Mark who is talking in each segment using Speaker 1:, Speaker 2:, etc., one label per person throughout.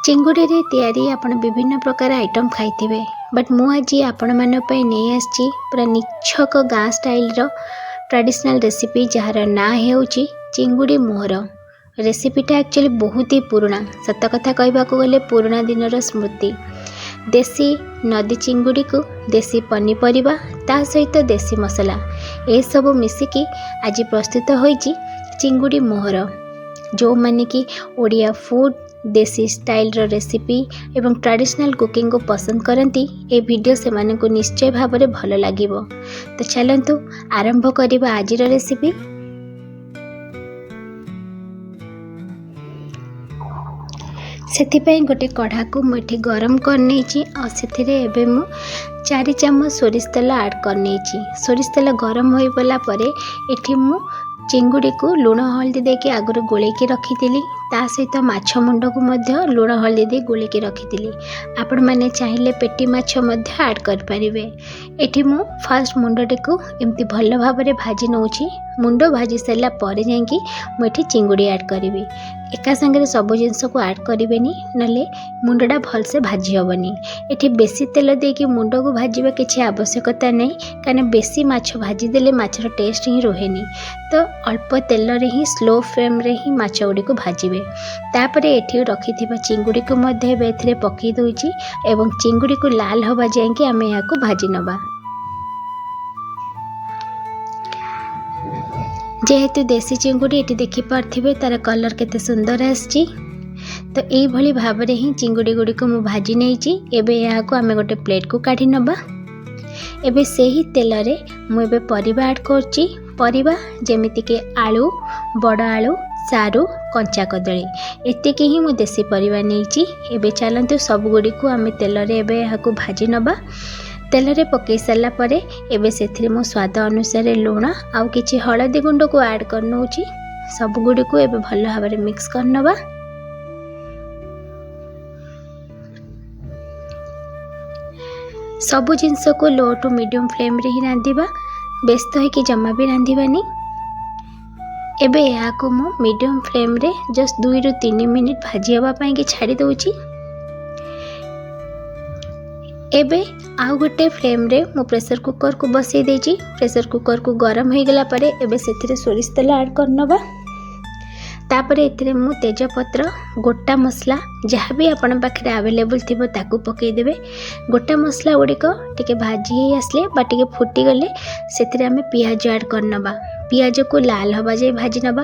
Speaker 1: चिंगुड़ी रे तैयारी आपण विभिन्न प्रकार आइटम खाइथिबे बट मु आज आपण मानो पई नै आछि पूरा निछक गाँ स्टाइल रो ट्रेडिशनल रेसिपी जार ना हेउची चिंगुड़ी मोहर। रेसिपीटा एक्चुअली बहुत ही पुराना, सत कथा कहबाको गले पुराना दिनर स्मृति। देसी नदी चिंगुड़ी को देसी पनीपरिबा ता सहित देसी मसला ए सब मिसिकी आज प्रस्तुत होईची चिंगुड़ी मोहर। जो माने कि ओडिया फूड देसी स्टाइल रो रेसिपी एवं ट्रेडिशनल कुकिंग को पसंद करती ए वीडियो से माने को निश्चय भाव में भल लागिबो। तो चलंतु आरंभ करिबा आज रो रेसिपी। सेथिपई गोटे कढ़ा को मुठी गरम करनी और सेथिरे एबे मु 4 चम्मच सोरिष तेल ऐड करनी। सोरिष तेल गरम हो गला परे एठी मु चिंगुड़ी को लुण हल्दी देके आगुरी गोलेकी रखी ता सहित माछ मुंड को मध्य लुण हल्दी दे गोलेकी रखी। आपण माने चाहिए पेटी माछ मध्य ऐड कर परिबे। एठी मु फास्ट मुंडटी को एमती भल भाव में भाजी नौची। मुंड भाजी सारा पर जाइकी मुझे चिंगुड़ी ऐड करी। एका संगे सब जिनस को ऐड करेनि नले मुंडा भलसे भाजी हेनी। एठी बेसी तेल देकी मुंड को भाजवा किसी आवश्यकता नहीं, कारण बेसी माछ भाजी देले माछर टेस्ट ही रोहेनी। तो अल्प तेल रे ही स्लो फ्लेम रे ही माछ गुड़ी को भाजिबे। तापरे एठी रखिथिबा चिंगुड़ी को मध्य एथिरे पकई दोची एवं चिंगुड़ी को लाल हवा जाएंगे आमे या को भाजी नबा। जेहेतु देसी चिंगुड़ी एटी देखि पार्थिबे तार कलर केते सुंदर आछि। तो एई भली भाव रे ही चिंगुड़ी गुड़ी को मु भाजी नेइची। एबे या को आमे गोटे प्लेट को काढी नबा। एबे सेही तेल रे मु एबे परिबा ऐड करची। परिबा जेमिति के आलू, बड़ आलू, सारू, कंचा कदली एतिकी ही मु देसी परिबा नेइची। एबे चलंतु सब गुड़ी को आमे तेल रे एबे या को भाजी नबा। तेल रे पकई सारा परे एबे सेथिरे मो स्वाद अनुसार लुण आउ किछि हळदी गुंड को ऐड करनोची। सब गुडी को एबे भल भाव में मिक्स करनबा। सब जिनस को लो टू मीडियम फ्लेम रे ही रांधिबा, व्यस्त है कि जमा भी रांधिबानी। एबे या को मो मीडियम फ्लेम रे जस्ट 2 ରୁ 3 मिनिट भाजी हवा पई कि छाड़ी दोची। एबे आउ गोटे फ्लेम रे मो प्रेशर कुकर को बसई देची। प्रेशर कुकर को गरम हो गला परे एबे सेथिरे सोरिष तेल ऐड करनबा। तापरे एथिरे मु तेजपत्र, गोटा मसला जहाँ भी आपण पाखे अवेलेबल थिबो ताकू पकई देबे। गोटा मसला गुड़ी को टिके भाजी ही आसले बा टिके फुटी गले सेथिरे आमे पियाज ऐड करनबा। पियाज को लाल हवा जाए भाजी नबा।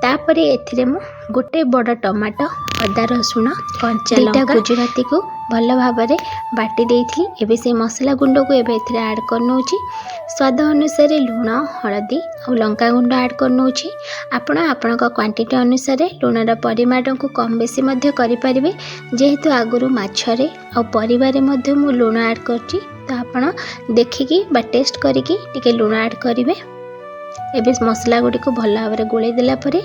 Speaker 1: तापरे एथिरे मु गोटे बड़ टमाटो, अदा रसुण, कंचा लंका, गुजराती को भल भाव में बाटी देइथली। एबे से मसला गुंड को एबे एथिरे ऐड करनोची। स्वाद अनुसार लुण, हळदी और लंका गुंड ऐड करनोची। आपण आपणक क्वांटिटी अनुसार लुणर परिमाण को कम बेसी मध्य करि परिबे। जेहेतु आगुरु माछरे और परिवारे मध्य मु लुण ऐड करची, तो आपण देखिकी बा टेस्ट करिकी टिके लुण ऐड करिवे। एबे मसला गुड़ी को भल भाव में गोले देला परे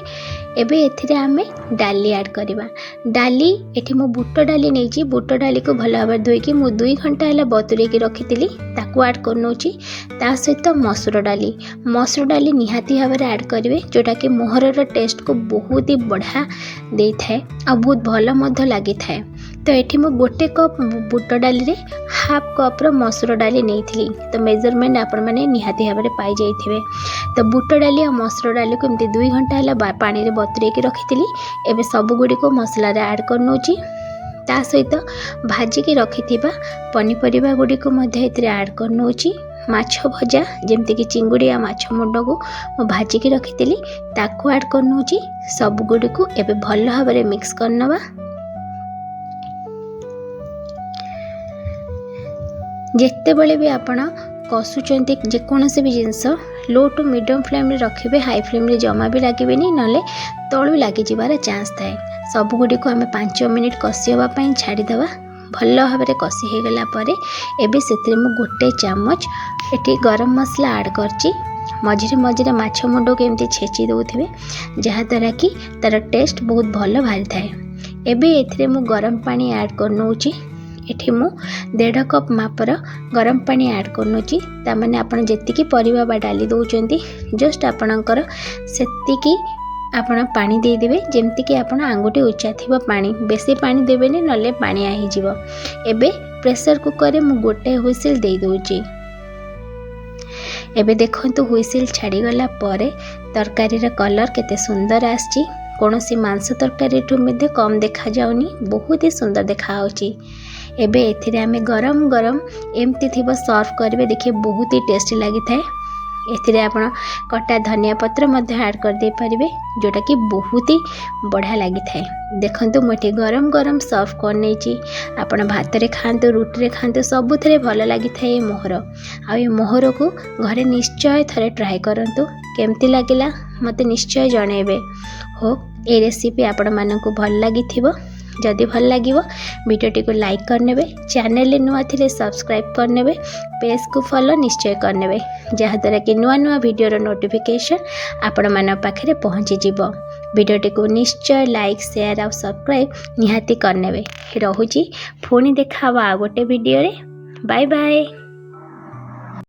Speaker 1: एबे एथिरे आमे डाली ऐड करिबा। डाली एठी मो बुट डाली नेची। बुट डाली को भल भाव धोईकी मु 2 घंटा हला बतुरे की रखितिली ताकू ऐड करनोची। ता सहित मसूर डाली निहाती भाव में ऐड करिवे, जोटा कि मोहरर टेस्ट को बहुत ही बढ़िया देई थाए आ बहुत भल मध्य लागि थाए। तो एठी मो गोटे कप बुट डाली रे हाफ कप रो मसूर डाली नेइथिली। तो मेजरमेंट आपण माने निहाती भाव में पाई जाइथिबे। तो बुट डाली और मसूर डाली को एमती 2 घंटा हला पानी रे बतुरे की रखितिली। एबे सब गुडी को मसला रे ऐड करनोची। ता सहित भाजी की रखिथिबा पनीपरिबा गुडी को मध्य एथिरे ऐड करनोची। माछ भजा जेमती कि चिंगुड़ी आ माछ मुंड को मो भाजी की रखितिली ताकू ऐड करनोची। सब गुडी को एबे भल भाव में मिक्स करनबा। जेते बेले भी आपण कसुचंती जेकोसी भी जिनस लो टू मीडियम फ्लेम रे रखिबे। हाई फ्लेम रे जमा भी लागेनी, नले तळु लागि जिबार चांस थाए। सब गुडी को आमे 5 मिनिट कसी हवा पई छाड़ी दबा। भल भाव में कसी हो गला परे एबे सेथिरे मु गोटे चामच एटी गरम मसला ऐड करची। मझिरे मझिरे माछ मुंड को एमती छेची दउथिबे, जहा द्वारा कि तार टेस्ट बहुत भल भारी थाए। एबे एथिरे मु गरम पानी ऐड करनोची। एठी मु 1.5 कप मापर गरम पानी ऐड करनोची। तामाने आपण जेतिकी परिबा बा डाली दउचंती जस्ट आपणकर सेतिकी आपण पानी दे देबे जेमति कि आपण आंगुठी उच्चा थिबो पानी बेसी पानी देबेनी नले पानी आही जिवो। एबे प्रेशर कुकर रे मु गोटे हुइसिल दे दोची। एबे देखंतु हुइसिल छाड़ी गला परे तरकारी रा कलर केते सुंदर आछि। कोनोसी मांस तरकारी ठु मध्ये कम देखा जाउनी, बहुत ही सुंदर देखा होची। एबे एथिरे आमे गरम गरम एमती थिबो सर्व करबे, देखिए बहुत ही टेस्टी लागि थाए। एथिरे आपण कटा धनिया पत्र मध्ये ऐड कर दे परिबे, जोटा कि बहुत ही बढ़िया लागि थाए। देखंतु मोटे गरम गरम सर्व कर नेची। आपण भात रे खांतु, रोटी रे खांतु, सबुथरे भल लागि थाए मोहर। आ ए मोहर को घरे निश्चय थरे ट्राई करंतु, केमती लागिला मते निश्चय जणेबे। हो ए रेसिपी आपण मानकु भल लागि थिबो। जदि भल लागिवो वीडियोटी को लाइक करनेबे, चैनल रे नुआ थिले सब्सक्राइब करनेबे, पेज को फॉलो निश्चय करनेबे, जहा द्वारा कि नुआ नुआ वीडियो रो नोटिफिकेशन आपण मान पाखरे पहुंची जिवो। वीडियोटी को निश्चय लाइक शेयर और सब्सक्राइब निहाती करनेबे। रहुची पुणी देखावा गोटे वीडियो रे। Bye bye.